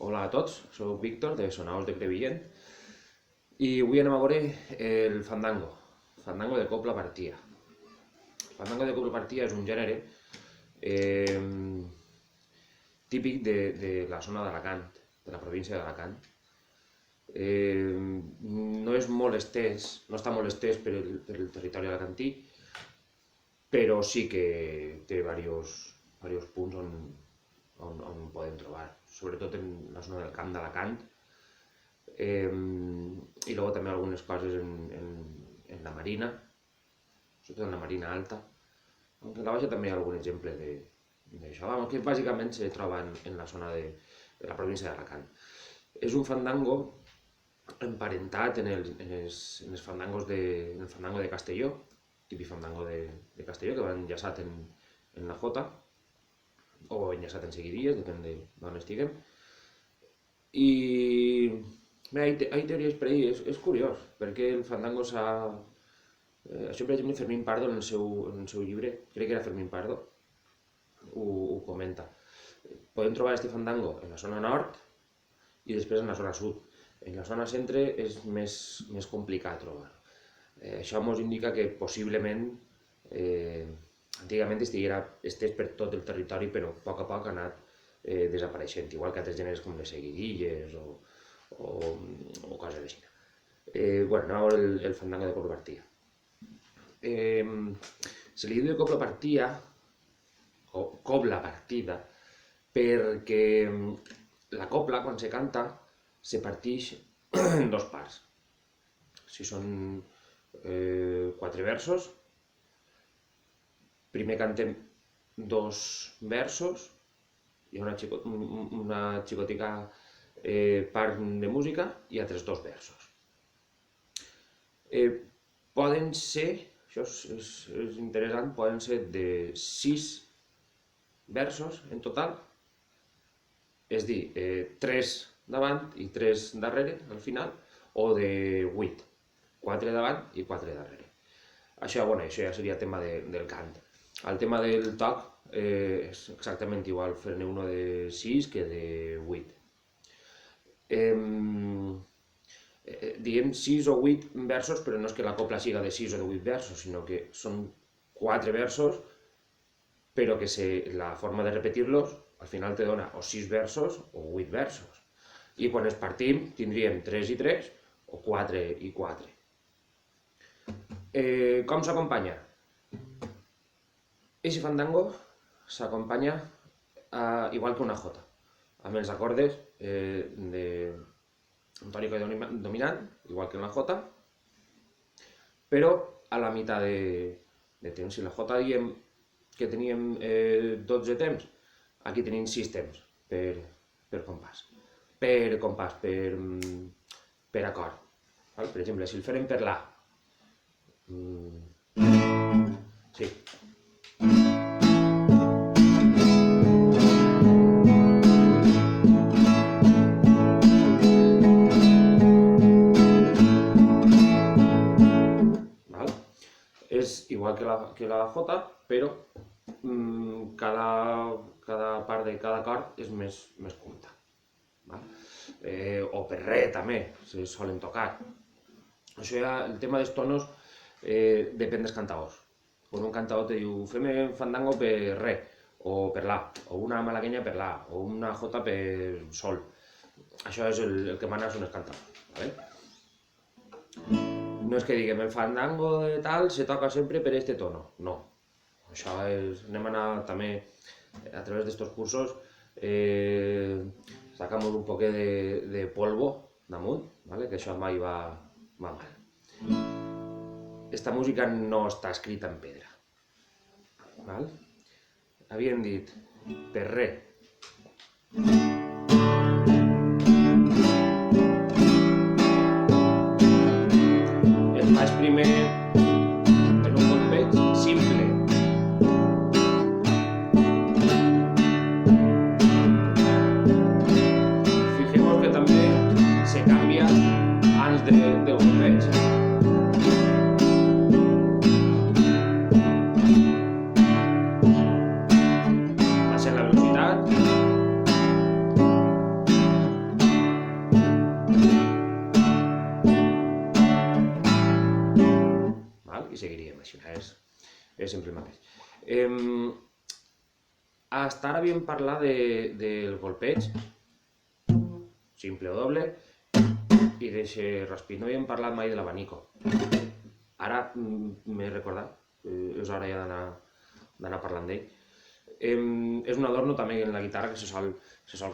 Hola a tots, soc Víctor de Sonaos de Crevillent i avui anem a veure el fandango de copla partia. El fandango de copla partia és un gènere típic de la zona d'Alacant, de la província d'Alacant. No és molt estès, no està molt estès per el territori alacantí, però sí que té diversos punts on podem trobar, sobretot en la zona del Camp d'Alacant, i luego també algunes coses en la Marina, sobretot en la Marina Alta, aunque en la Baixa també hi ha algun exemple d'això, que bàsicament se troba en la zona de la província d'Alacant. És un fandango emparentat en els fandangos en el fandango de Castelló, típic fandango de Castelló, que va enllaçat en la jota, o enllaçat en seguidilles, depèn d'on estiguem. I bé, hi ha teories per ahir, és curiós, perquè el fandango s'ha... Això, per exemple, Fermín Pardo, en el seu llibre, crec que era Fermín Pardo, ho comenta. Podem trobar aquest fandango en la zona nord i després en la zona sud. En la zona centre és més complicat trobar. Això ens indica que possiblement antigament estiguera estès per tot el territori, però a poc ha anat desapareixent, igual que altres gèneres com les seguidilles o coses així. Bueno, anem a veure el fandango de copla partia. Se li diu de copla partia, o cobla partida, perquè la copla, quan se canta, se partix en dos parts. Si són 4 versos, primer cantem 2 versos, hi ha una xicotica part de música i altres 2 versos. Poden ser, això és interessant, poden ser de 6 versos en total, és dir, 3 davant i 3 darrere al final, o de 8, 4 davant i 4 darrere. Això ja seria tema del cant. El tema del toc és exactament igual fer-ne uno de 6 que de 8. Diguem 6 o 8 versos, però no és que la copla siga de 6 o de 8 versos, sinó que són 4 versos, però que la forma de repetir-los al final te dona o 6 versos o 8 versos. I quan els partim tindríem 3 i 3 o 4 i 4. Com s'acompanya? Eixe fandango s'acompanya igual que una jota, amb els acordes de tònica dominant, igual que en la jota, però a la meitat de temps. Si la jota diem que teníem 12 temps, aquí tenim 6 temps per compàs, per acord. Per exemple, si el farem per la, sí. És igual que la jota, però cada part de cada acord és més curta. O per re també se solen tocar. Això ja, el tema dels tonos depèn dels cantaors. Quan un cantaor te diu fem fandango per re, o per la, o una malaguenya per la, o una jota per sol. Això és el que mana són els cantaors. No és que diguem el fandango de tal se toca sempre per este tono, no. Això és, anem a anar també a través d'estos cursos sacamos un poquet de polvo damunt, que això mai va mal. Esta música no està escrita en pedra. Havíem dit per re. El faig primer en un golpeig simple. Fixeu-vos que també se canvia abans del golpeig. Va ser la velocitat i seguiríem així, és sempre el mateix. Hasta ara havíem parlat del golpeig, simple o doble, i d'aquest raspit. No havíem parlat mai de l'abanico. Ara m'he recordat, és hora ja d'anar parlant d'ell. És un adorno també en la guitarra que se sol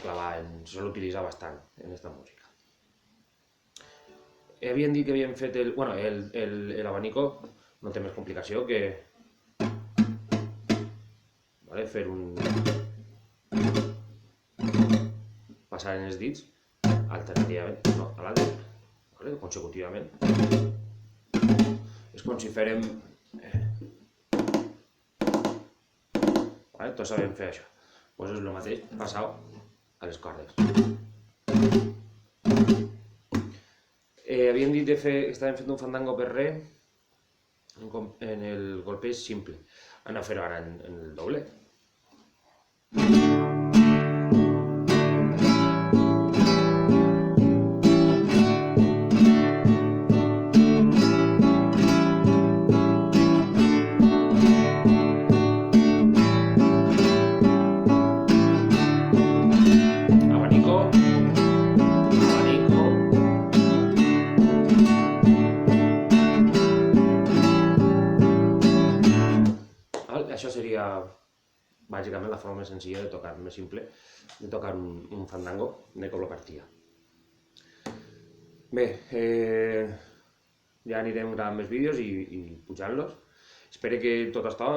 clavar, se sol utilitzar bastant en aquesta música. Havien dit que havien fet l'abanico, no té més complicació que fer passar en els dits alternativament, no, a l'altre, consecutivament. És com si fèrem... Tots sabem fer això. Doncs és el mateix passat a les cordes. Havien dit que estàvem fent un fandango per re en el golpeig simple. Anem a fer-ho ara en el doble. Això seria bàsicament la forma més senzilla de tocar, més simple, de tocar un fandango de coblopartia. Bé, ja anirem gravant més vídeos i pujant-los. Espero que tot això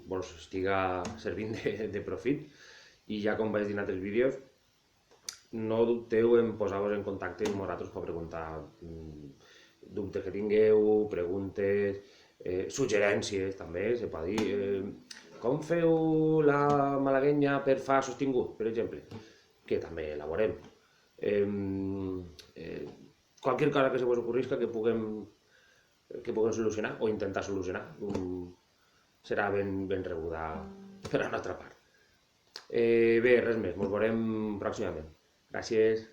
vos estiga servint de profit i ja com vaig dir en altres vídeos, no dubteu en posar-vos en contacte amb nosaltres per preguntar dubtes que tingueu, preguntes, suggerències també, se pot dir. Com feu la malaguenya per fa sostingut, per exemple? Que també elaborem. Qualsevol cosa que se vos ocorrisca que puguem solucionar o intentar solucionar serà ben rebuda per la nostra part. Bé, res més, ens veurem pròximament. Gràcies.